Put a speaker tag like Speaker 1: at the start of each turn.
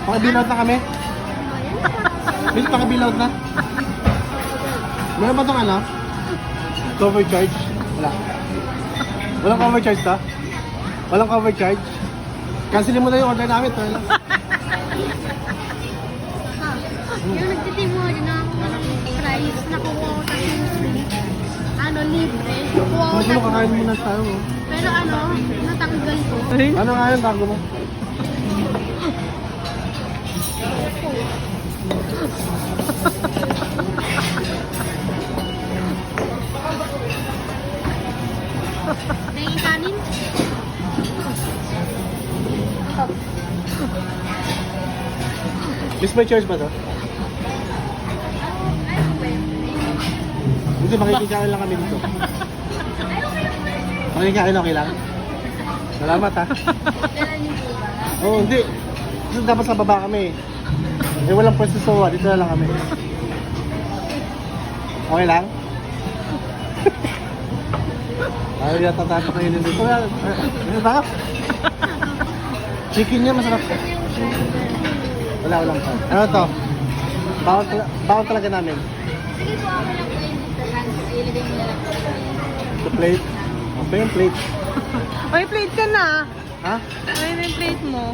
Speaker 1: Pakibilaut na kami. Bill, pakibilaut na. Meron ba itong ano? Cover charge? Wala. Walang cover charge ta? Walang cover charge? Cancelin mo na yung order namin. Ito lang.
Speaker 2: Yung nagtitimo din ako ng price, nakuha ko ano, libre. Nakuha ko
Speaker 1: Ano kakain mo na tayo mo?
Speaker 2: pero ano, natanggal ko.
Speaker 1: Ano nga yung tago mo?
Speaker 2: May kanin?
Speaker 1: Miss my choice ba to? Hindi, makikikain lang kami dito. Makikikain okay lang? Salamat ha. Oo, hindi. Kasi dapat sa baba kami. Eh, walang pwesto sa baba. Dito na lang kami. Okay lang? Ayaw yata tayo kainin dito. Ano ba? Chicken niya masarap. Wala, walang pa. Ano to? Bawal talaga namin.
Speaker 2: Sige po, ako lang po yung dito. Ilagay mo na lang.
Speaker 1: The plate. Okay yung plate.
Speaker 3: May plate ka na.
Speaker 1: Ha?
Speaker 3: Ay, may plate mo.